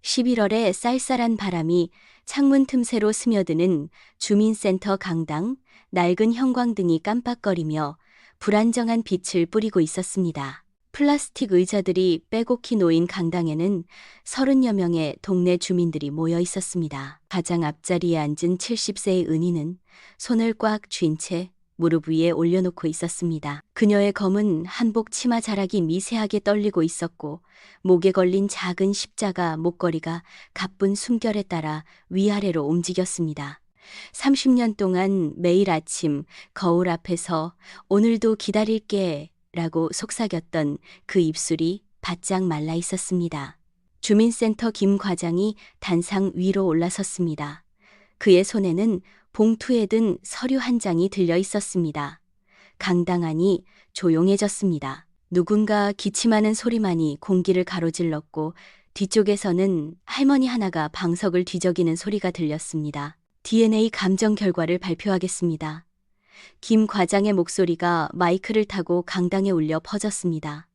11월에 쌀쌀한 바람이 창문 틈새로 스며드는 주민센터 강당, 낡은 형광등이 깜빡거리며 불안정한 빛을 뿌리고 있었습니다. 플라스틱 의자들이 빼곡히 놓인 강당에는 30여 명의 동네 주민들이 모여 있었습니다. 가장 앞자리에 앉은 70세의 은희는 손을 꽉 쥔 채 무릎 위에 올려놓고 있었습니다. 그녀의 검은 한복 치마 자락이 미세하게 떨리고 있었고 목에 걸린 작은 십자가 목걸이가 가쁜 숨결에 따라 위아래로 움직였습니다. 30년 동안 매일 아침 거울 앞에서 오늘도 기다릴게 라고 속삭였던 그 입술이 바짝 말라 있었습니다. 주민센터 김 과장이 단상 위로 올라섰습니다. 그의 손에는 봉투에 든 서류 한 장이 들려 있었습니다. 강당 안이 조용해졌습니다. 누군가 기침하는 소리만이 공기를 가로질렀고 뒤쪽에서는 할머니 하나가 방석을 뒤적이는 소리가 들렸습니다. DNA 감정 결과를 발표하겠습니다. 김 과장의 목소리가 마이크를 타고 강당에 울려 퍼졌습니다.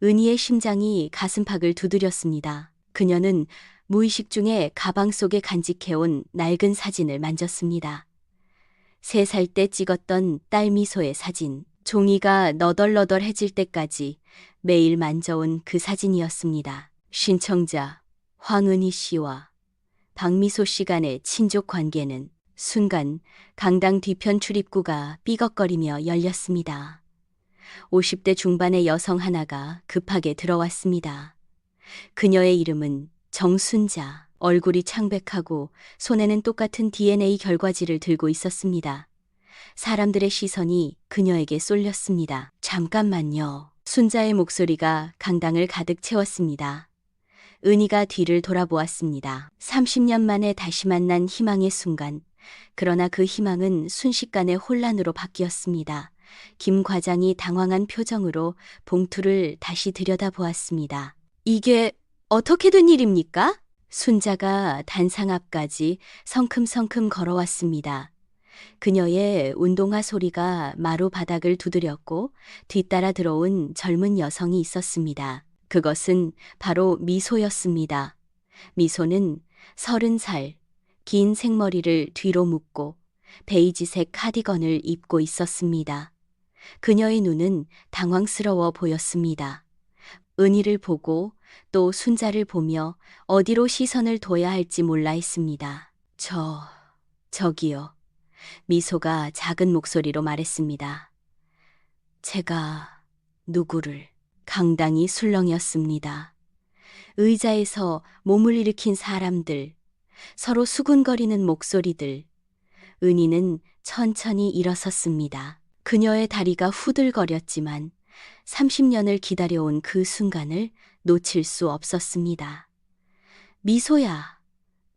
은희의 심장이 가슴팍을 두드렸습니다. 그녀는 무의식 중에 가방 속에 간직해온 낡은 사진을 만졌습니다. 3살 때 찍었던 딸 미소의 사진, 종이가 너덜너덜해질 때까지 매일 만져온 그 사진이었습니다. 신청자 황은희 씨와 박미소 씨 간의 친족 관계는 순간 강당 뒤편 출입구가 삐걱거리며 열렸습니다. 50대 중반의 여성 하나가 급하게 들어왔습니다. 그녀의 이름은 정순자. 얼굴이 창백하고 손에는 똑같은 DNA 결과지를 들고 있었습니다. 사람들의 시선이 그녀에게 쏠렸습니다. 잠깐만요. 순자의 목소리가 강당을 가득 채웠습니다. 은희가 뒤를 돌아보았습니다. 30년 만에 다시 만난 희망의 순간. 그러나 그 희망은 순식간에 혼란으로 바뀌었습니다. 김 과장이 당황한 표정으로 봉투를 다시 들여다보았습니다. 이게 어떻게 된 일입니까? 순자가 단상 앞까지 성큼성큼 걸어왔습니다. 그녀의 운동화 소리가 마루 바닥을 두드렸고 뒤따라 들어온 젊은 여성이 있었습니다. 그것은 바로 미소였습니다. 미소는 30살, 긴 생머리를 뒤로 묶고 베이지색 카디건을 입고 있었습니다. 그녀의 눈은 당황스러워 보였습니다. 은희를 보고 또 순자를 보며 어디로 시선을 둬야 할지 몰라 했습니다. 저기요. 미소가 작은 목소리로 말했습니다. 제가 누구를? 강당이 술렁였습니다. 의자에서 몸을 일으킨 사람들, 서로 수군거리는 목소리들. 은희는 천천히 일어섰습니다. 그녀의 다리가 후들거렸지만 30년을 기다려온 그 순간을 놓칠 수 없었습니다. 미소야.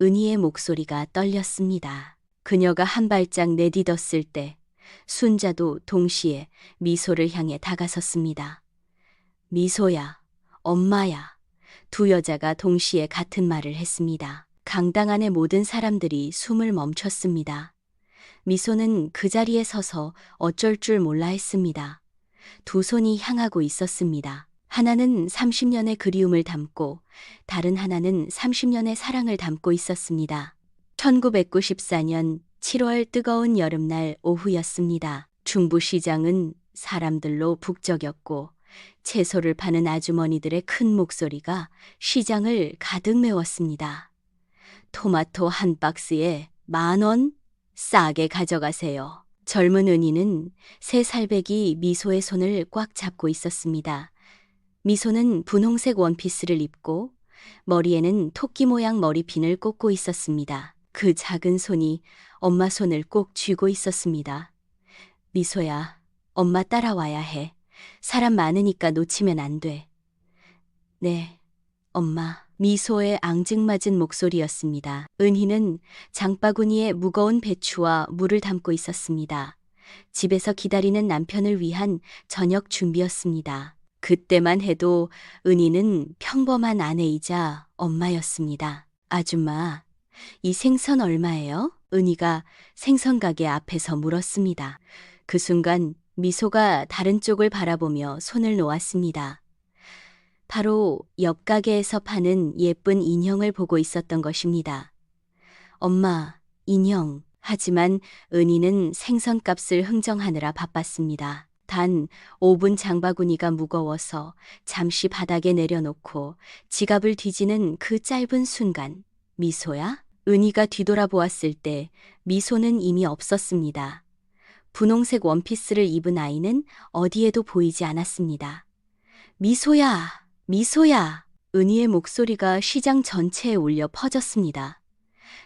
은희의 목소리가 떨렸습니다. 그녀가 한 발짝 내딛었을 때 순자도 동시에 미소를 향해 다가섰습니다. 미소야, 엄마야. 두 여자가 동시에 같은 말을 했습니다. 강당 안의 모든 사람들이 숨을 멈췄습니다. 미소는 그 자리에 서서 어쩔 줄 몰라 했습니다. 두 손이 향하고 있었습니다. 하나는 30년의 그리움을 담고 다른 하나는 30년의 사랑을 담고 있었습니다. 1994년 7월 뜨거운 여름날 오후였습니다. 중부시장은 사람들로 북적였고 채소를 파는 아주머니들의 큰 목소리가 시장을 가득 메웠습니다. 토마토 한 박스에 10,000원? 싸게 가져가세요. 젊은 은희는 3살배기 미소의 손을 꽉 잡고 있었습니다. 미소는 분홍색 원피스를 입고 머리에는 토끼 모양 머리핀을 꽂고 있었습니다. 그 작은 손이 엄마 손을 꼭 쥐고 있었습니다. 미소야, 엄마 따라와야 해. 사람 많으니까 놓치면 안 돼. 네, 엄마. 미소의 앙증맞은 목소리였습니다. 은희는 장바구니에 무거운 배추와 물을 담고 있었습니다. 집에서 기다리는 남편을 위한 저녁 준비였습니다. 그때만 해도 은희는 평범한 아내이자 엄마였습니다. 아줌마, 이 생선 얼마예요? 은희가 생선 가게 앞에서 물었습니다. 그 순간 미소가 다른 쪽을 바라보며 손을 놓았습니다. 바로 옆 가게에서 파는 예쁜 인형을 보고 있었던 것입니다. 엄마, 인형. 하지만 은희는 생선값을 흥정하느라 바빴습니다. 단 5분 장바구니가 무거워서 잠시 바닥에 내려놓고 지갑을 뒤지는 그 짧은 순간, 미소야? 은희가 뒤돌아보았을 때 미소는 이미 없었습니다. 분홍색 원피스를 입은 아이는 어디에도 보이지 않았습니다. 미소야, 미소야. 은희의 목소리가 시장 전체에 울려 퍼졌습니다.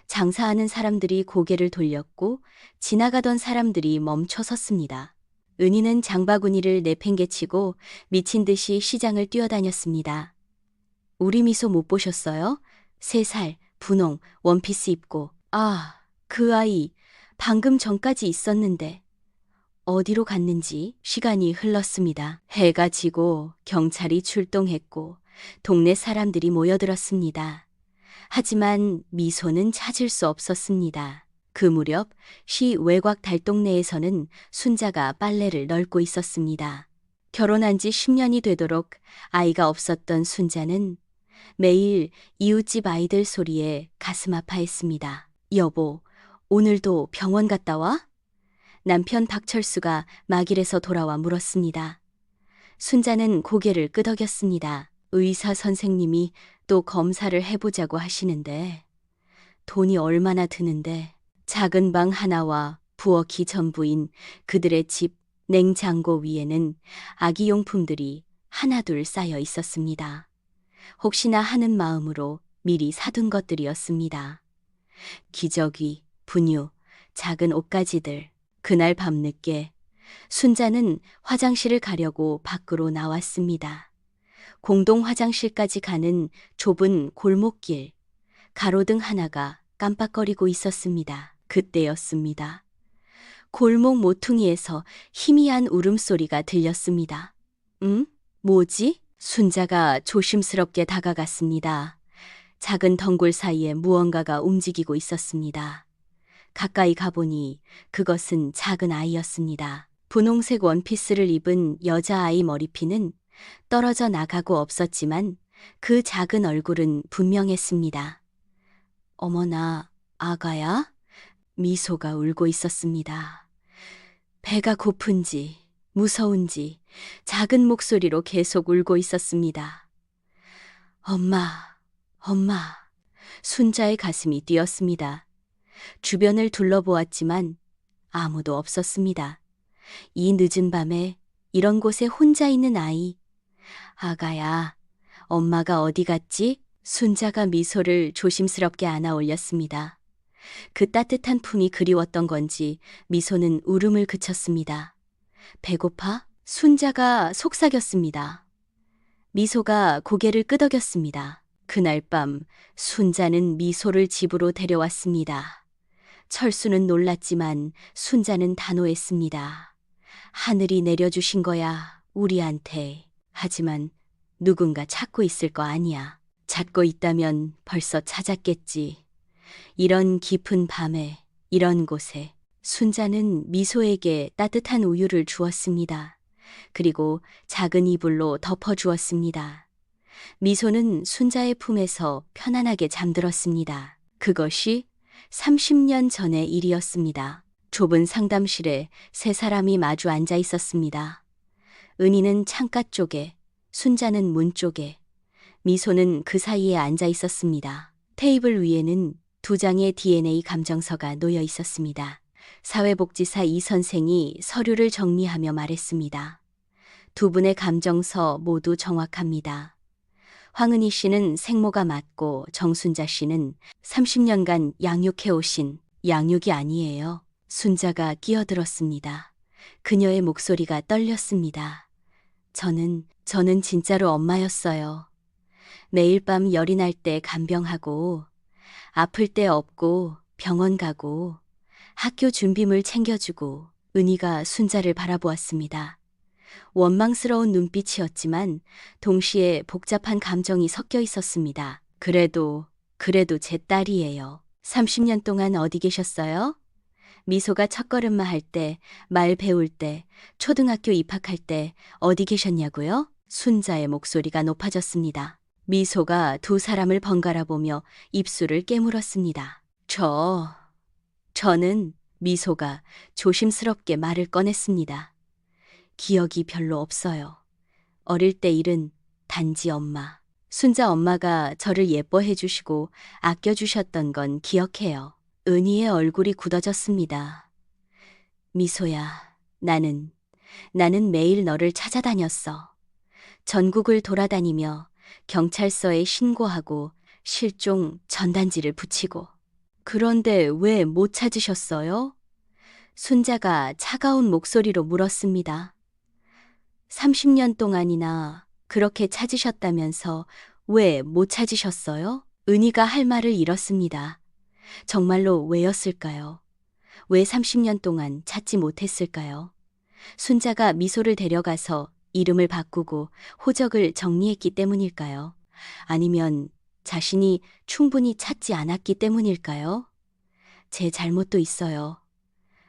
장사하는 사람들이 고개를 돌렸고 지나가던 사람들이 멈춰 섰습니다. 은희는 장바구니를 내팽개치고 미친 듯이 시장을 뛰어다녔습니다. 우리 미소 못 보셨어요? 3살, 분홍, 원피스 입고. 아, 그 아이 방금 전까지 있었는데 어디로 갔는지. 시간이 흘렀습니다. 해가 지고 경찰이 출동했고 동네 사람들이 모여들었습니다. 하지만 미소는 찾을 수 없었습니다. 그 무렵 시 외곽 달동네에서는 순자가 빨래를 널고 있었습니다. 결혼한 지 10년이 되도록 아이가 없었던 순자는 매일 이웃집 아이들 소리에 가슴 아파했습니다. 여보, 오늘도 병원 갔다 와? 남편 박철수가 막일에서 돌아와 물었습니다. 순자는 고개를 끄덕였습니다. 의사 선생님이 또 검사를 해보자고 하시는데 돈이 얼마나 드는데. 작은 방 하나와 부엌이 전부인 그들의 집 냉장고 위에는 아기용품들이 하나둘 쌓여 있었습니다. 혹시나 하는 마음으로 미리 사둔 것들이었습니다. 기저귀, 분유, 작은 옷가지들. 그날 밤늦게 순자는 화장실을 가려고 밖으로 나왔습니다. 공동 화장실까지 가는 좁은 골목길, 가로등 하나가 깜빡거리고 있었습니다. 그때였습니다. 골목 모퉁이에서 희미한 울음소리가 들렸습니다. 뭐지? 순자가 조심스럽게 다가갔습니다. 작은 덩굴 사이에 무언가가 움직이고 있었습니다. 가까이 가보니 그것은 작은 아이였습니다. 분홍색 원피스를 입은 여자아이 머리핀은 떨어져 나가고 없었지만 그 작은 얼굴은 분명했습니다. 어머나, 아가야? 미소가 울고 있었습니다. 배가 고픈지 무서운지 작은 목소리로 계속 울고 있었습니다. 엄마, 엄마. 순자의 가슴이 뛰었습니다. 주변을 둘러보았지만 아무도 없었습니다. 이 늦은 밤에 이런 곳에 혼자 있는 아이. 아가야, 엄마가 어디 갔지? 순자가 미소를 조심스럽게 안아 올렸습니다. 그 따뜻한 품이 그리웠던 건지 미소는 울음을 그쳤습니다. 배고파? 순자가 속삭였습니다. 미소가 고개를 끄덕였습니다. 그날 밤 순자는 미소를 집으로 데려왔습니다. 철수는 놀랐지만 순자는 단호했습니다. 하늘이 내려주신 거야, 우리한테. 하지만 누군가 찾고 있을 거 아니야. 찾고 있다면 벌써 찾았겠지. 이런 깊은 밤에, 이런 곳에. 순자는 미소에게 따뜻한 우유를 주었습니다. 그리고 작은 이불로 덮어주었습니다. 미소는 순자의 품에서 편안하게 잠들었습니다. 그것이 30년 전의 일이었습니다. 좁은 상담실에 3사람이 마주 앉아 있었습니다. 은희는 창가 쪽에, 순자는 문 쪽에, 미소는 그 사이에 앉아 있었습니다. 테이블 위에는 2장의 DNA 감정서가 놓여 있었습니다. 사회복지사 이 선생이 서류를 정리하며 말했습니다. 2분의 감정서 모두 정확합니다. 황은희 씨는 생모가 맞고 정순자 씨는 30년간 양육해오신. 양육이 아니에요. 순자가 끼어들었습니다. 그녀의 목소리가 떨렸습니다. 저는 진짜로 엄마였어요. 매일 밤 열이 날 때 간병하고, 아플 때 업고, 병원 가고, 학교 준비물 챙겨주고. 은희가 순자를 바라보았습니다. 원망스러운 눈빛이었지만 동시에 복잡한 감정이 섞여 있었습니다. 그래도 제 딸이에요. 30년 동안 어디 계셨어요? 미소가 첫걸음마 할 때, 말 배울 때, 초등학교 입학할 때 어디 계셨냐고요? 순자의 목소리가 높아졌습니다. 미소가 두 사람을 번갈아 보며 입술을 깨물었습니다. 저는 미소가 조심스럽게 말을 꺼냈습니다. 기억이 별로 없어요. 어릴 때 일은 단지 엄마. 순자 엄마가 저를 예뻐해 주시고 아껴주셨던 건 기억해요. 은희의 얼굴이 굳어졌습니다. 미소야, 나는 매일 너를 찾아다녔어. 전국을 돌아다니며 경찰서에 신고하고 실종 전단지를 붙이고. 그런데 왜 못 찾으셨어요? 순자가 차가운 목소리로 물었습니다. 30년 동안이나 그렇게 찾으셨다면서 왜 못 찾으셨어요? 은희가 할 말을 잃었습니다. 정말로 왜였을까요? 왜 30년 동안 찾지 못했을까요? 순자가 미소를 데려가서 이름을 바꾸고 호적을 정리했기 때문일까요? 아니면 자신이 충분히 찾지 않았기 때문일까요? 제 잘못도 있어요.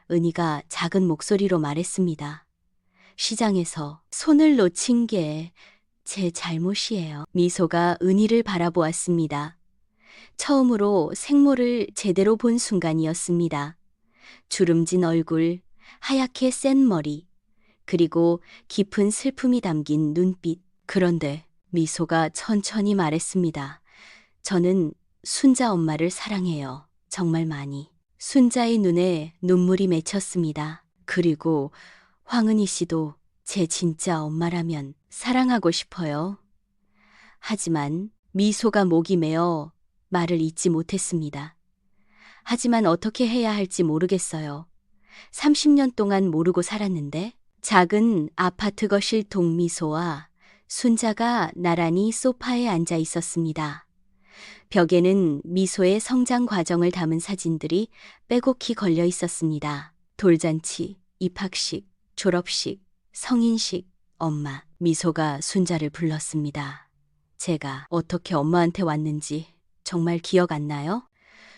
은희가 작은 목소리로 말했습니다. 시장에서 손을 놓친 게 제 잘못이에요. 미소가 은희를 바라보았습니다. 처음으로 생모를 제대로 본 순간이었습니다. 주름진 얼굴, 하얗게 센 머리, 그리고 깊은 슬픔이 담긴 눈빛. 그런데 미소가 천천히 말했습니다. 저는 순자 엄마를 사랑해요. 정말 많이. 순자의 눈에 눈물이 맺혔습니다. 그리고 황은희 씨도 제 진짜 엄마라면 사랑하고 싶어요. 하지만 미소가 목이 메어 말을 잇지 못했습니다. 하지만 어떻게 해야 할지 모르겠어요. 30년 동안 모르고 살았는데. 작은 아파트 거실 동미소와 순자가 나란히 소파에 앉아 있었습니다. 벽에는 미소의 성장 과정을 담은 사진들이 빼곡히 걸려 있었습니다. 돌잔치, 입학식, 졸업식, 성인식, 엄마. 미소가 순자를 불렀습니다. 제가 어떻게 엄마한테 왔는지 정말 기억 안 나요?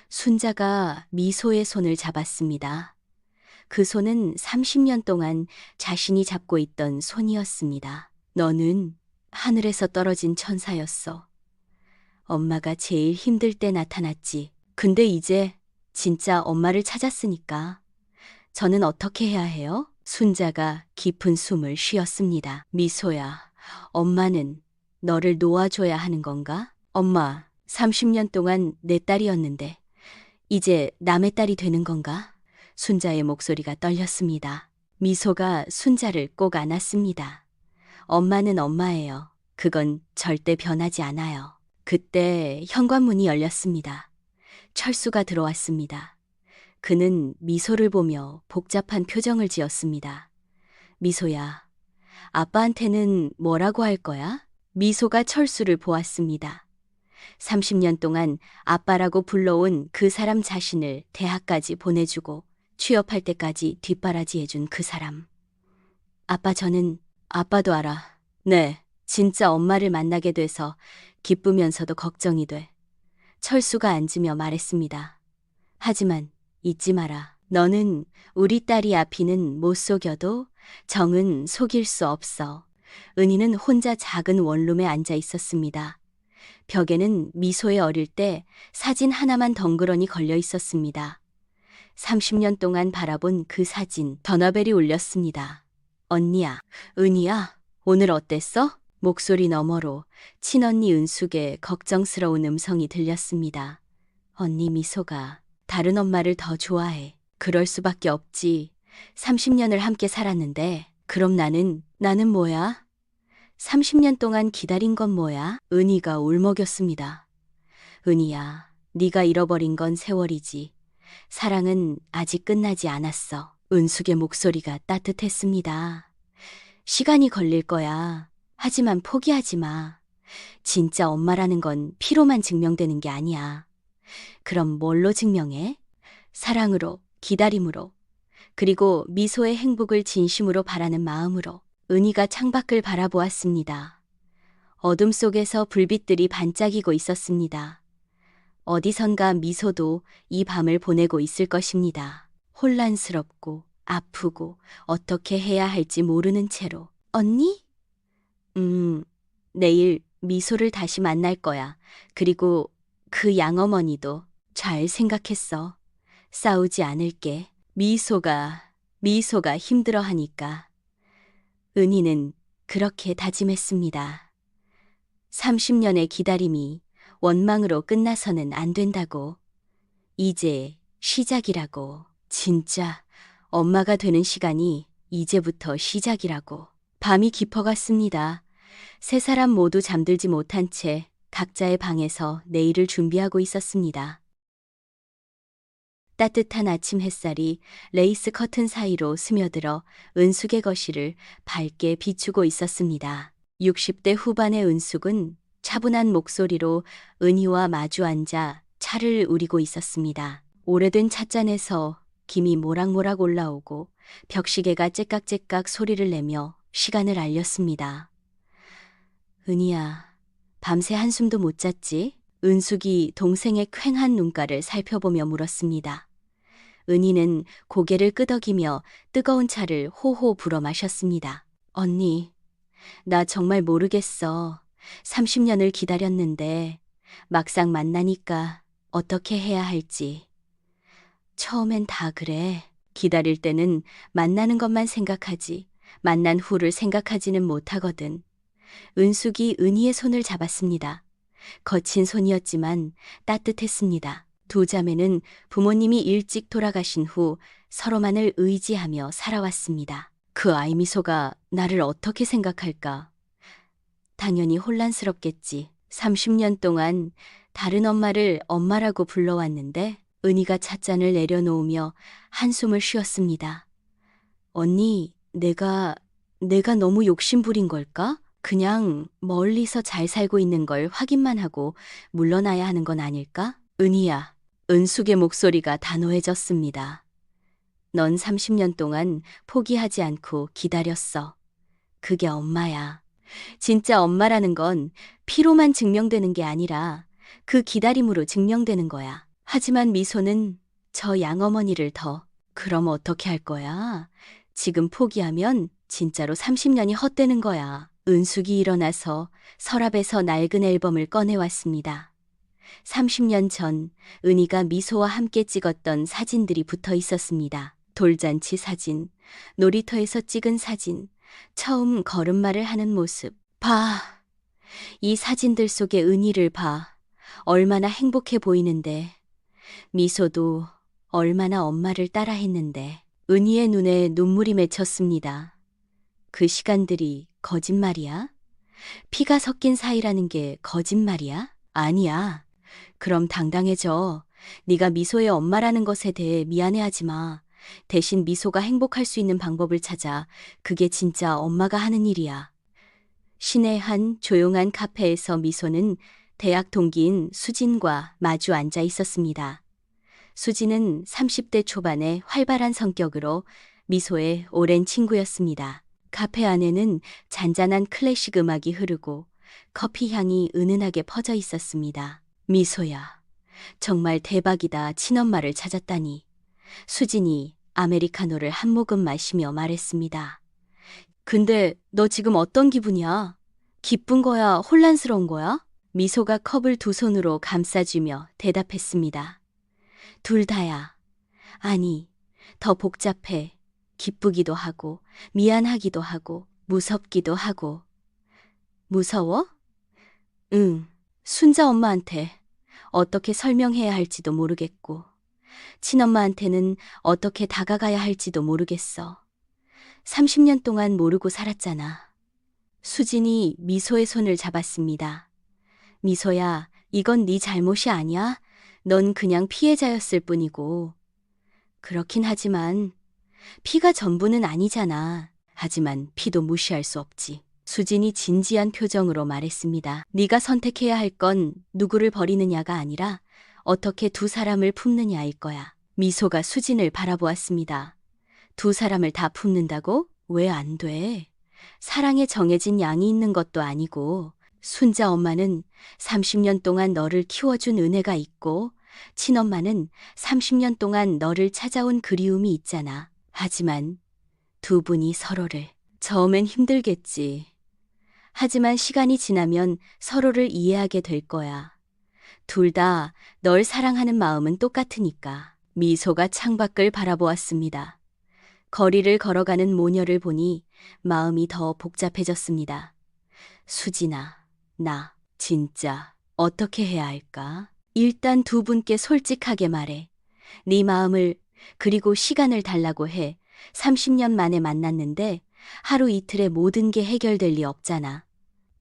순자가 미소의 손을 잡았습니다. 그 손은 30년 동안 자신이 잡고 있던 손이었습니다. 너는 하늘에서 떨어진 천사였어. 엄마가 제일 힘들 때 나타났지. 근데 이제 진짜 엄마를 찾았으니까 저는 어떻게 해야 해요? 순자가 깊은 숨을 쉬었습니다. 미소야, 엄마는 너를 놓아줘야 하는 건가? 엄마, 30년 동안 내 딸이었는데 이제 남의 딸이 되는 건가? 순자의 목소리가 떨렸습니다. 미소가 순자를 꼭 안았습니다. 엄마는 엄마예요. 그건 절대 변하지 않아요. 그때 현관문이 열렸습니다. 철수가 들어왔습니다. 그는 미소를 보며 복잡한 표정을 지었습니다. 미소야, 아빠한테는 뭐라고 할 거야? 미소가 철수를 보았습니다. 30년 동안 아빠라고 불러온 그 사람 자신을 대학까지 보내주고 취업할 때까지 뒷바라지해준 그 사람. 아빠도 알아. 네, 진짜 엄마를 만나게 돼서 기쁘면서도 걱정이 돼. 철수가 앉으며 말했습니다. 하지만 잊지 마라. 너는 우리 딸이 아피는 못 속여도 정은 속일 수 없어. 은희는 혼자 작은 원룸에 앉아 있었습니다. 벽에는 미소의 어릴 때 사진 하나만 덩그러니 걸려 있었습니다. 30년 동안 바라본 그 사진, 전화벨이 울렸습니다. 언니야, 은희야, 오늘 어땠어? 목소리 너머로 친언니 은숙의 걱정스러운 음성이 들렸습니다. 언니 미소가 다른 엄마를 더 좋아해. 그럴 수밖에 없지. 30년을 함께 살았는데 그럼 나는 뭐야? 30년 동안 기다린 건 뭐야? 은희가 울먹였습니다. 은희야, 네가 잃어버린 건 세월이지. 사랑은 아직 끝나지 않았어. 은숙의 목소리가 따뜻했습니다. 시간이 걸릴 거야. 하지만 포기하지 마. 진짜 엄마라는 건 피로만 증명되는 게 아니야. 그럼 뭘로 증명해? 사랑으로, 기다림으로, 그리고 미소의 행복을 진심으로 바라는 마음으로. 은희가 창밖을 바라보았습니다. 어둠 속에서 불빛들이 반짝이고 있었습니다. 어디선가 미소도 이 밤을 보내고 있을 것입니다. 혼란스럽고 아프고 어떻게 해야 할지 모르는 채로. 언니? 음, 내일 미소를 다시 만날 거야. 그리고 그 양어머니도 잘 생각했어. 싸우지 않을게. 미소가 힘들어 하니까 은희는 그렇게 다짐했습니다. 30년의 기다림이 원망으로 끝나서는 안 된다고. 이제 시작이라고. 진짜 엄마가 되는 시간이 이제부터 시작이라고. 밤이 깊어갔습니다. 세 사람 모두 잠들지 못한 채 각자의 방에서 내일을 준비하고 있었습니다. 따뜻한 아침 햇살이 레이스 커튼 사이로 스며들어 은숙의 거실을 밝게 비추고 있었습니다. 60대 후반의 은숙은 차분한 목소리로 은희와 마주 앉아 차를 우리고 있었습니다. 오래된 찻잔에서 김이 모락모락 올라오고 벽시계가 째깍째깍 소리를 내며 시간을 알렸습니다. 은희야, 밤새 한숨도 못 잤지? 은숙이 동생의 퀭한 눈가를 살펴보며 물었습니다. 은희는 고개를 끄덕이며 뜨거운 차를 호호 불어 마셨습니다. 언니, 나 정말 모르겠어. 30년을 기다렸는데 막상 만나니까 어떻게 해야 할지. 처음엔 다 그래. 기다릴 때는 만나는 것만 생각하지. 만난 후를 생각하지는 못하거든. 은숙이 은희의 손을 잡았습니다. 거친 손이었지만 따뜻했습니다. 두 자매는 부모님이 일찍 돌아가신 후 서로만을 의지하며 살아왔습니다. 그 아이 미소가 나를 어떻게 생각할까? 당연히 혼란스럽겠지. 30년 동안 다른 엄마를 엄마라고 불러왔는데 은희가 찻잔을 내려놓으며 한숨을 쉬었습니다. 언니, 내가 너무 욕심부린 걸까? 그냥 멀리서 잘 살고 있는 걸 확인만 하고 물러나야 하는 건 아닐까? 은희야, 은숙의 목소리가 단호해졌습니다. 넌 30년 동안 포기하지 않고 기다렸어. 그게 엄마야. 진짜 엄마라는 건 피로만 증명되는 게 아니라 그 기다림으로 증명되는 거야. 하지만 미소는 저 양어머니를 그럼 어떻게 할 거야? 지금 포기하면 진짜로 30년이 헛되는 거야. 은숙이 일어나서 서랍에서 낡은 앨범을 꺼내왔습니다. 30년 전 은희가 미소와 함께 찍었던 사진들이 붙어 있었습니다. 돌잔치 사진, 놀이터에서 찍은 사진, 처음 걸음마를 하는 모습. 봐. 이 사진들 속의 은희를 봐. 얼마나 행복해 보이는데. 미소도 얼마나 엄마를 따라했는데. 은희의 눈에 눈물이 맺혔습니다. 그 시간들이 거짓말이야? 피가 섞인 사이라는 게 거짓말이야? 아니야. 그럼 당당해져. 네가 미소의 엄마라는 것에 대해 미안해하지 마. 대신 미소가 행복할 수 있는 방법을 찾아. 그게 진짜 엄마가 하는 일이야. 시내 한 조용한 카페에서 미소는 대학 동기인 수진과 마주 앉아 있었습니다. 수진은 30대 초반의 활발한 성격으로 미소의 오랜 친구였습니다. 카페 안에는 잔잔한 클래식 음악이 흐르고 커피 향이 은은하게 퍼져 있었습니다. 미소야, 정말 대박이다. 친엄마를 찾았다니. 수진이 아메리카노를 한 모금 마시며 말했습니다. 근데 너 지금 어떤 기분이야? 기쁜 거야? 혼란스러운 거야? 미소가 컵을 두 손으로 감싸주며 대답했습니다. 둘 다야. 아니, 더 복잡해. 기쁘기도 하고, 미안하기도 하고, 무섭기도 하고. 무서워? 응, 순자 엄마한테 어떻게 설명해야 할지도 모르겠고, 친엄마한테는 어떻게 다가가야 할지도 모르겠어. 30년 동안 모르고 살았잖아. 수진이 미소의 손을 잡았습니다. 미소야, 이건 네 잘못이 아니야. 넌 그냥 피해자였을 뿐이고. 그렇긴 하지만 피가 전부는 아니잖아. 하지만 피도 무시할 수 없지. 수진이 진지한 표정으로 말했습니다. 네가 선택해야 할 건 누구를 버리느냐가 아니라 어떻게 두 사람을 품느냐일 거야. 미소가 수진을 바라보았습니다. 두 사람을 다 품는다고? 왜 안 돼? 사랑에 정해진 양이 있는 것도 아니고 순자 엄마는 30년 동안 너를 키워준 은혜가 있고 친엄마는 30년 동안 너를 찾아온 그리움이 있잖아. 하지만 두 분이 서로를 처음엔 힘들겠지. 하지만 시간이 지나면 서로를 이해하게 될 거야. 둘 다 널 사랑하는 마음은 똑같으니까. 미소가 창밖을 바라보았습니다. 거리를 걸어가는 모녀를 보니 마음이 더 복잡해졌습니다. 수진아, 나 진짜 어떻게 해야 할까? 일단 두 분께 솔직하게 말해. 네 마음을 그리고 시간을 달라고 해. 30년 만에 만났는데 하루 이틀에 모든 게 해결될 리 없잖아.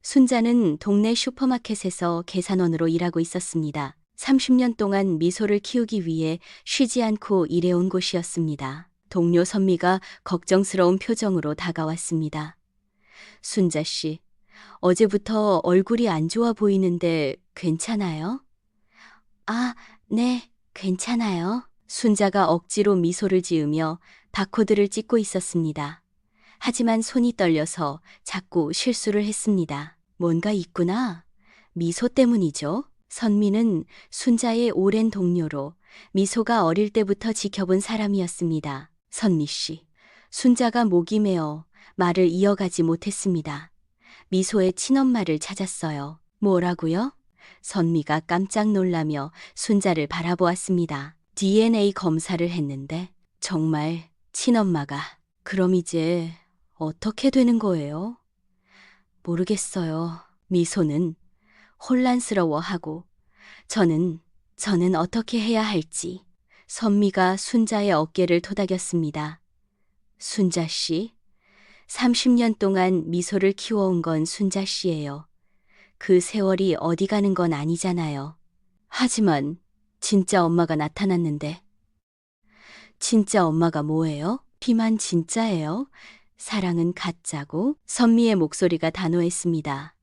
순자는 동네 슈퍼마켓에서 계산원으로 일하고 있었습니다. 30년 동안 미소를 키우기 위해 쉬지 않고 일해온 곳이었습니다. 동료 선미가 걱정스러운 표정으로 다가왔습니다. 순자 씨, 어제부터 얼굴이 안 좋아 보이는데 괜찮아요? 아, 네, 괜찮아요. 순자가 억지로 미소를 지으며 바코드를 찍고 있었습니다. 하지만 손이 떨려서 자꾸 실수를 했습니다. 뭔가 있구나. 미소 때문이죠. 선미는 순자의 오랜 동료로 미소가 어릴 때부터 지켜본 사람이었습니다. 선미 씨, 순자가 목이 메어 말을 이어가지 못했습니다. 미소의 친엄마를 찾았어요. 뭐라고요? 선미가 깜짝 놀라며 순자를 바라보았습니다. DNA 검사를 했는데 정말 친엄마가. 그럼 이제 어떻게 되는 거예요? 모르겠어요. 미소는 혼란스러워하고 저는 어떻게 해야 할지. 선미가 순자의 어깨를 토닥였습니다. 순자 씨, 30년 동안 미소를 키워온 건 순자 씨예요. 그 세월이 어디 가는 건 아니잖아요. 하지만 진짜 엄마가 나타났는데. 진짜 엄마가 뭐예요? 비만 진짜예요? 사랑은 가짜고? 선미의 목소리가 단호했습니다.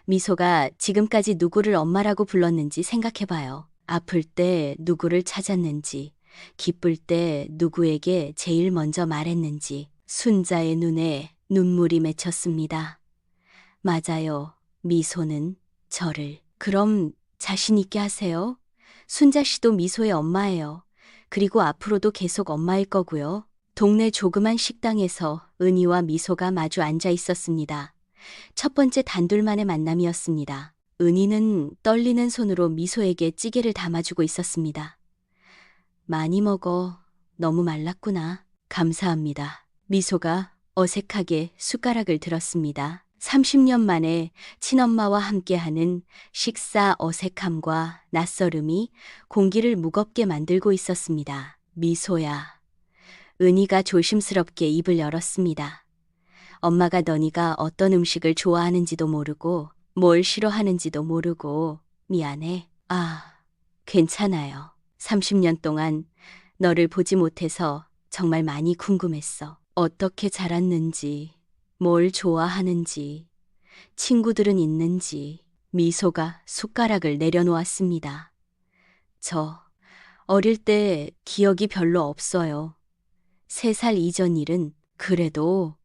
미소가 지금까지 누구를 엄마라고 불렀는지 생각해봐요. 아플 때 누구를 찾았는지, 기쁠 때 누구에게 제일 먼저 말했는지. 순자의 눈에 눈물이 맺혔습니다. 맞아요. 미소는 저를. 그럼 자신 있게 하세요. 순자 씨도 미소의 엄마예요. 그리고 앞으로도 계속 엄마일 거고요. 동네 조그만 식당에서 은희와 미소가 마주 앉아 있었습니다. 첫 번째 단둘만의 만남이었습니다. 은희는 떨리는 손으로 미소에게 찌개를 담아주고 있었습니다. 많이 먹어. 너무 말랐구나. 감사합니다. 미소가 어색하게 숟가락을 들었습니다. 30년 만에 친엄마와 함께하는 식사 어색함과 낯설음이 공기를 무겁게 만들고 있었습니다. 미소야. 은희가 조심스럽게 입을 열었습니다. 엄마가 너니가 어떤 음식을 좋아하는지도 모르고 뭘 싫어하는지도 모르고 미안해. 괜찮아요. 30년 동안 너를 보지 못해서 정말 많이 궁금했어. 어떻게 자랐는지, 뭘 좋아하는지, 친구들은 있는지. 미소가 숟가락을 내려놓았습니다. 저 어릴 때 기억이 별로 없어요. 3살 이전 일은. 그래도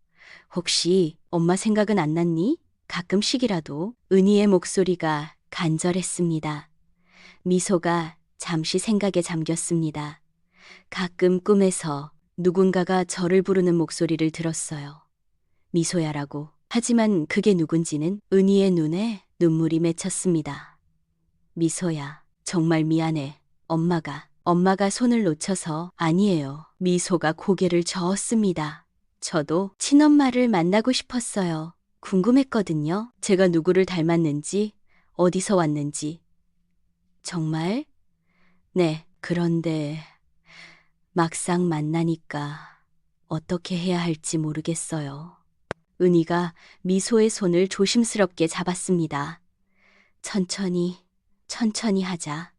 혹시 엄마 생각은 안 났니? 가끔씩이라도. 은희의 목소리가 간절했습니다. 미소가 잠시 생각에 잠겼습니다. 가끔 꿈에서 누군가가 저를 부르는 목소리를 들었어요. 미소야라고. 하지만 그게 누군지는. 은희의 눈에 눈물이 맺혔습니다. 미소야, 정말 미안해. 엄마가 손을 놓쳐서. 아니에요. 미소가 고개를 저었습니다. 저도 친엄마를 만나고 싶었어요. 궁금했거든요. 제가 누구를 닮았는지, 어디서 왔는지. 정말? 네, 그런데 막상 만나니까 어떻게 해야 할지 모르겠어요. 은희가 미소의 손을 조심스럽게 잡았습니다. 천천히 하자.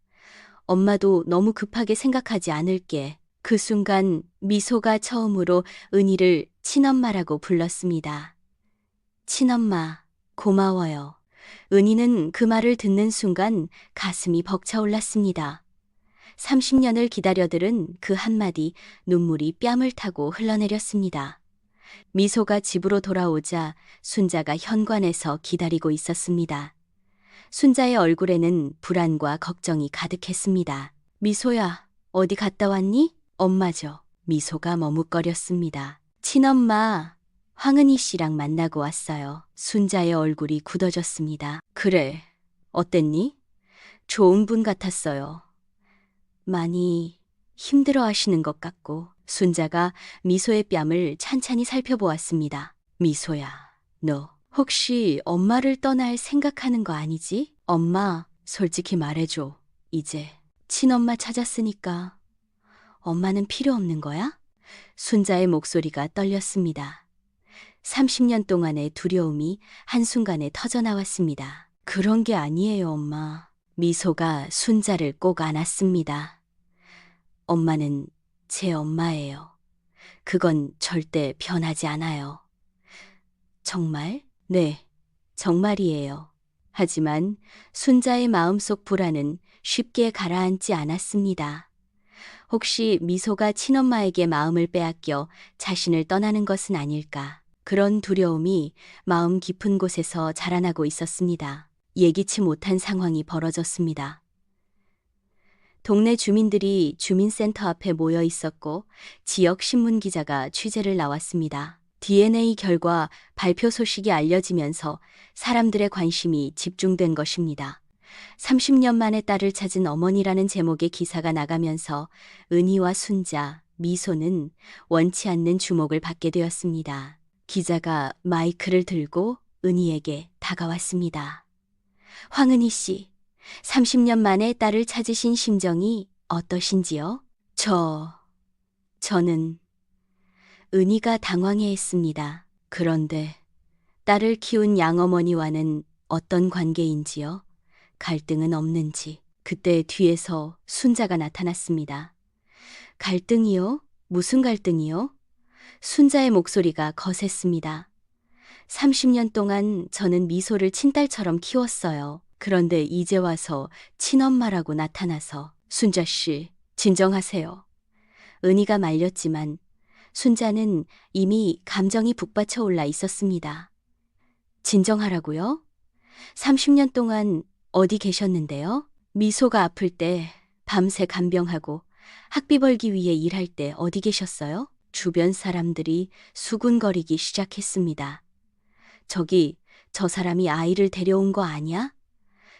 엄마도 너무 급하게 생각하지 않을게. 그 순간 미소가 처음으로 은희를 친엄마라고 불렀습니다. 친엄마, 고마워요. 은희는 그 말을 듣는 순간 가슴이 벅차올랐습니다. 30년을 기다려들은 그 한마디, 눈물이 뺨을 타고 흘러내렸습니다. 미소가 집으로 돌아오자 순자가 현관에서 기다리고 있었습니다. 순자의 얼굴에는 불안과 걱정이 가득했습니다. 미소야, 어디 갔다 왔니? 엄마죠. 미소가 머뭇거렸습니다. 친엄마, 황은희 씨랑 만나고 왔어요. 순자의 얼굴이 굳어졌습니다. 그래, 어땠니? 좋은 분 같았어요. 많이 힘들어 하시는 것 같고. 순자가 미소의 뺨을 찬찬히 살펴보았습니다. 미소야, 너 혹시 엄마를 떠날 생각하는 거 아니지? 엄마, 솔직히 말해줘. 이제 친엄마 찾았으니까 엄마는 필요 없는 거야? 순자의 목소리가 떨렸습니다. 30년 동안의 두려움이 한순간에 터져나왔습니다. 그런 게 아니에요, 엄마. 미소가 순자를 꼭 안았습니다. 엄마는 제 엄마예요. 그건 절대 변하지 않아요. 정말? 네, 정말이에요. 하지만 순자의 마음속 불안은 쉽게 가라앉지 않았습니다. 혹시 미소가 친엄마에게 마음을 빼앗겨 자신을 떠나는 것은 아닐까? 그런 두려움이 마음 깊은 곳에서 자라나고 있었습니다. 예기치 못한 상황이 벌어졌습니다. 동네 주민들이 주민센터 앞에 모여 있었고 지역 신문 기자가 취재를 나왔습니다. DNA 결과 발표 소식이 알려지면서 사람들의 관심이 집중된 것입니다. 30년 만에 딸을 찾은 어머니라는 제목의 기사가 나가면서 은희와 순자, 미소는 원치 않는 주목을 받게 되었습니다. 기자가 마이크를 들고 은희에게 다가왔습니다. 황은희 씨, 30년 만에 딸을 찾으신 심정이 어떠신지요? 저는 은희가 당황해 했습니다. 그런데 딸을 키운 양어머니와는 어떤 관계인지요? 갈등은 없는지. 그때 뒤에서 순자가 나타났습니다. 갈등이요? 무슨 갈등이요? 순자의 목소리가 거셌습니다. 30년 동안 저는 미소를 친딸처럼 키웠어요. 그런데 이제 와서 친엄마라고 나타나서. 순자 씨, 진정하세요. 은희가 말렸지만 순자는 이미 감정이 북받쳐 올라 있었습니다. 진정하라고요? 30년 동안 어디 계셨는데요? 미소가 아플 때 밤새 간병하고 학비 벌기 위해 일할 때 어디 계셨어요? 주변 사람들이 수군거리기 시작했습니다. 저 사람이 아이를 데려온 거 아니야?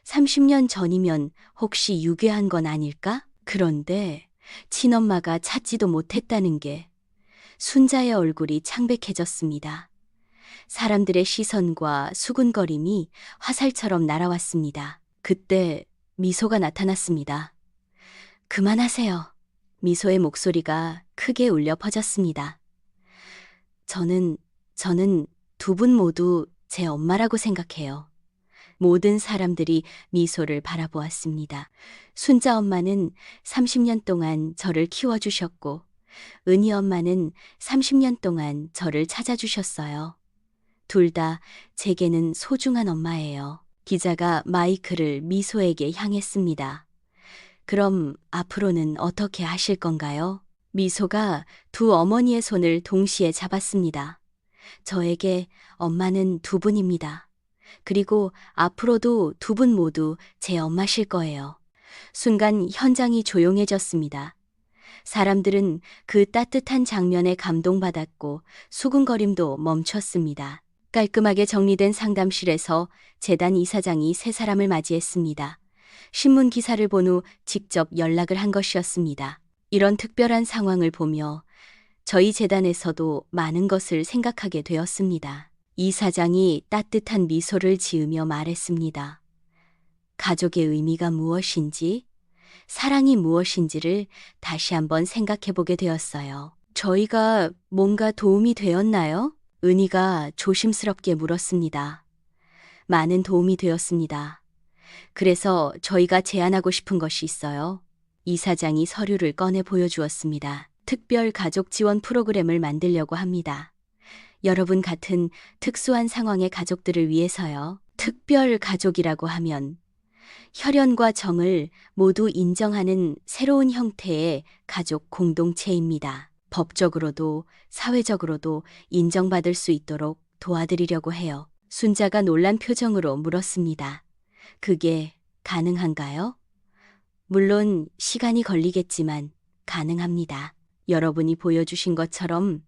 30년 전이면 혹시 유괴한 건 아닐까? 그런데 친엄마가 찾지도 못했다는 게. 순자의 얼굴이 창백해졌습니다. 사람들의 시선과 수군거림이 화살처럼 날아왔습니다. 그때 미소가 나타났습니다. 그만하세요. 미소의 목소리가 크게 울려 퍼졌습니다. 저는 두 분 모두 제 엄마라고 생각해요. 모든 사람들이 미소를 바라보았습니다. 순자 엄마는 30년 동안 저를 키워주셨고, 은희 엄마는 30년 동안 저를 찾아주셨어요. 둘 다 제게는 소중한 엄마예요. 기자가 마이크를 미소에게 향했습니다. 그럼 앞으로는 어떻게 하실 건가요? 미소가 두 어머니의 손을 동시에 잡았습니다. 저에게 엄마는 두 분입니다. 그리고 앞으로도 두 분 모두 제 엄마실 거예요. 순간 현장이 조용해졌습니다. 사람들은 그 따뜻한 장면에 감동받았고 수군거림도 멈췄습니다. 깔끔하게 정리된 상담실에서 재단 이사장이 세 사람을 맞이했습니다. 신문 기사를 본 후 직접 연락을 한 것이었습니다. 이런 특별한 상황을 보며 저희 재단에서도 많은 것을 생각하게 되었습니다. 이사장이 따뜻한 미소를 지으며 말했습니다. 가족의 의미가 무엇인지, 사랑이 무엇인지를 다시 한번 생각해 보게 되었어요. 저희가 뭔가 도움이 되었나요? 은희가 조심스럽게 물었습니다. 많은 도움이 되었습니다. 그래서 저희가 제안하고 싶은 것이 있어요. 이사장이 서류를 꺼내 보여주었습니다. 특별 가족 지원 프로그램을 만들려고 합니다. 여러분 같은 특수한 상황의 가족들을 위해서요. 특별 가족이라고 하면 혈연과 정을 모두 인정하는 새로운 형태의 가족 공동체입니다. 법적으로도 사회적으로도 인정받을 수 있도록 도와드리려고 해요. 순자가 놀란 표정으로 물었습니다. 그게 가능한가요? 물론 시간이 걸리겠지만 가능합니다. 여러분이 보여주신 것처럼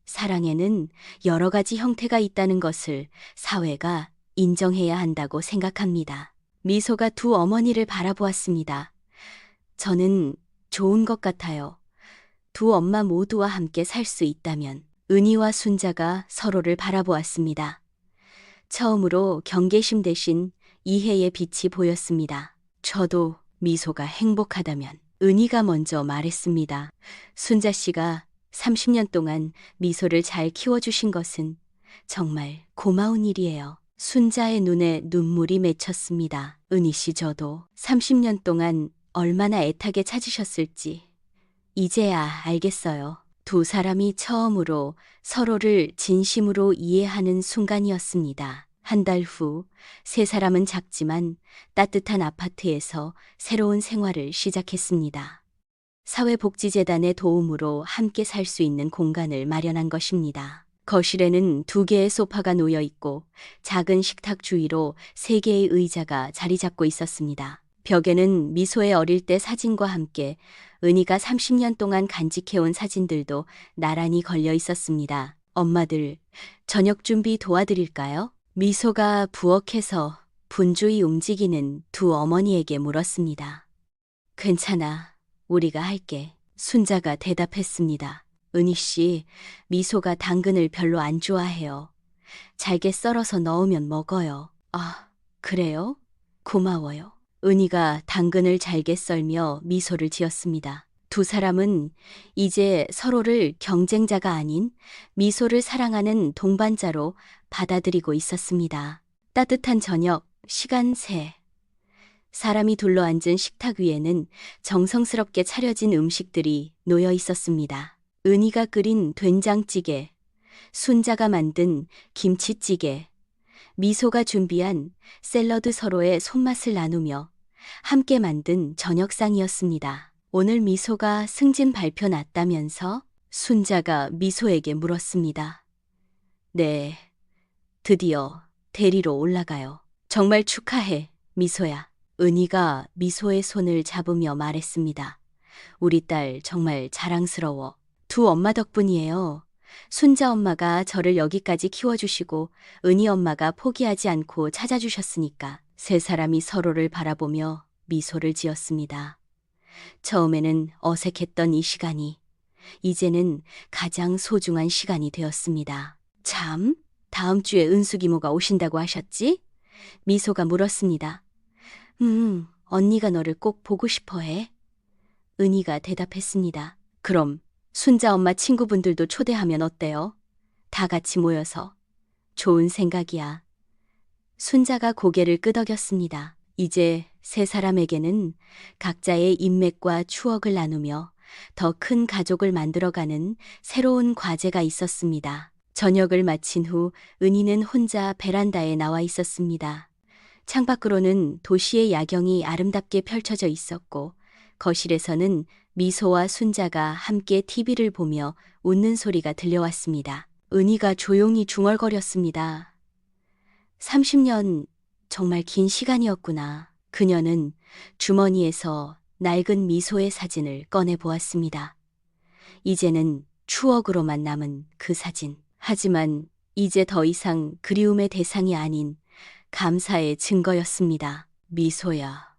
사랑에는 여러 가지 형태가 있다는 것을 사회가 인정해야 한다고 생각합니다. 미소가 두 어머니를 바라보았습니다. 저는 좋은 것 같아요. 두 엄마 모두와 함께 살 수 있다면. 은희와 순자가 서로를 바라보았습니다. 처음으로 경계심 대신 이해의 빛이 보였습니다. 저도 미소가 행복하다면. 은희가 먼저 말했습니다. 순자 씨가 30년 동안 미소를 잘 키워주신 것은 정말 고마운 일이에요. 순자의 눈에 눈물이 맺혔습니다. 은희 씨, 저도 30년 동안 얼마나 애타게 찾으셨을지 이제야 알겠어요. 두 사람이 처음으로 서로를 진심으로 이해하는 순간이었습니다. 한 달 후, 세 사람은 작지만 따뜻한 아파트에서 새로운 생활을 시작했습니다. 사회복지재단의 도움으로 함께 살 수 있는 공간을 마련한 것입니다. 거실에는 2개의 소파가 놓여 있고 작은 식탁 주위로 3개의 의자가 자리 잡고 있었습니다. 벽에는 미소의 어릴 때 사진과 함께 은희가 30년 동안 간직해온 사진들도 나란히 걸려 있었습니다. 엄마들, 저녁 준비 도와드릴까요? 미소가 부엌에서 분주히 움직이는 두 어머니에게 물었습니다. 괜찮아, 우리가 할게. 순자가 대답했습니다. 은희 씨, 미소가 당근을 별로 안 좋아해요. 잘게 썰어서 넣으면 먹어요. 아, 그래요? 고마워요. 은희가 당근을 잘게 썰며 미소를 지었습니다. 두 사람은 이제 서로를 경쟁자가 아닌 미소를 사랑하는 동반자로 받아들이고 있었습니다. 따뜻한 저녁, 시간 새. 사람이 둘러앉은 식탁 위에는 정성스럽게 차려진 음식들이 놓여 있었습니다. 은희가 끓인 된장찌개, 순자가 만든 김치찌개, 미소가 준비한 샐러드, 서로의 손맛을 나누며 함께 만든 저녁상이었습니다. 오늘 미소가 승진 발표 났다면서? 순자가 미소에게 물었습니다. 네, 드디어 대리로 올라가요. 정말 축하해, 미소야. 은희가 미소의 손을 잡으며 말했습니다. 우리 딸 정말 자랑스러워. 두 엄마 덕분이에요. 순자 엄마가 저를 여기까지 키워주시고 은희 엄마가 포기하지 않고 찾아주셨으니까. 세 사람이 서로를 바라보며 미소를 지었습니다. 처음에는 어색했던 이 시간이 이제는 가장 소중한 시간이 되었습니다. 참, 다음 주에 은숙 이모가 오신다고 하셨지? 미소가 물었습니다. 언니가 너를 꼭 보고 싶어 해. 은희가 대답했습니다. 그럼 순자 엄마 친구분들도 초대하면 어때요? 다 같이 모여서. 좋은 생각이야. 순자가 고개를 끄덕였습니다. 이제 세 사람에게는 각자의 인맥과 추억을 나누며 더 큰 가족을 만들어가는 새로운 과제가 있었습니다. 저녁을 마친 후 은희는 혼자 베란다에 나와 있었습니다. 창밖으로는 도시의 야경이 아름답게 펼쳐져 있었고 거실에서는 미소와 순자가 함께 TV를 보며 웃는 소리가 들려왔습니다. 은희가 조용히 중얼거렸습니다. 30년 정말 긴 시간이었구나. 그녀는 주머니에서 낡은 미소의 사진을 꺼내 보았습니다. 이제는 추억으로만 남은 그 사진. 하지만 이제 더 이상 그리움의 대상이 아닌 감사의 증거였습니다. 미소야,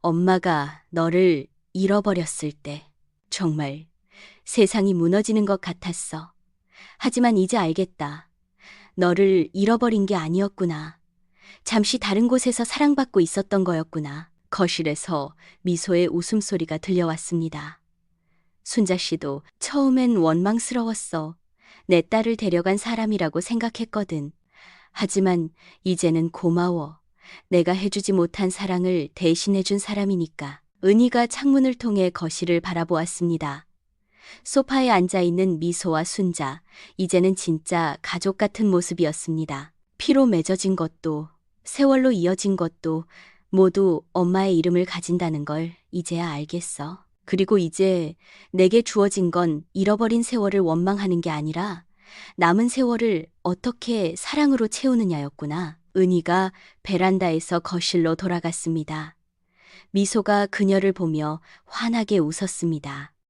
엄마가 너를 잃어버렸을 때 정말 세상이 무너지는 것 같았어. 하지만 이제 알겠다. 너를 잃어버린 게 아니었구나. 잠시 다른 곳에서 사랑받고 있었던 거였구나. 거실에서 미소의 웃음소리가 들려왔습니다. 순자 씨도 처음엔 원망스러웠어. 내 딸을 데려간 사람이라고 생각했거든. 하지만 이제는 고마워. 내가 해주지 못한 사랑을 대신해준 사람이니까. 은희가 창문을 통해 거실을 바라보았습니다. 소파에 앉아있는 미소와 순자, 이제는 진짜 가족 같은 모습이었습니다. 피로 맺어진 것도 세월로 이어진 것도 모두 엄마의 이름을 가진다는 걸 이제야 알겠어. 그리고 이제 내게 주어진 건 잃어버린 세월을 원망하는 게 아니라 남은 세월을 어떻게 사랑으로 채우느냐였구나. 은희가 베란다에서 거실로 돌아갔습니다. 미소가 그녀를 보며 환하게 웃었습니다.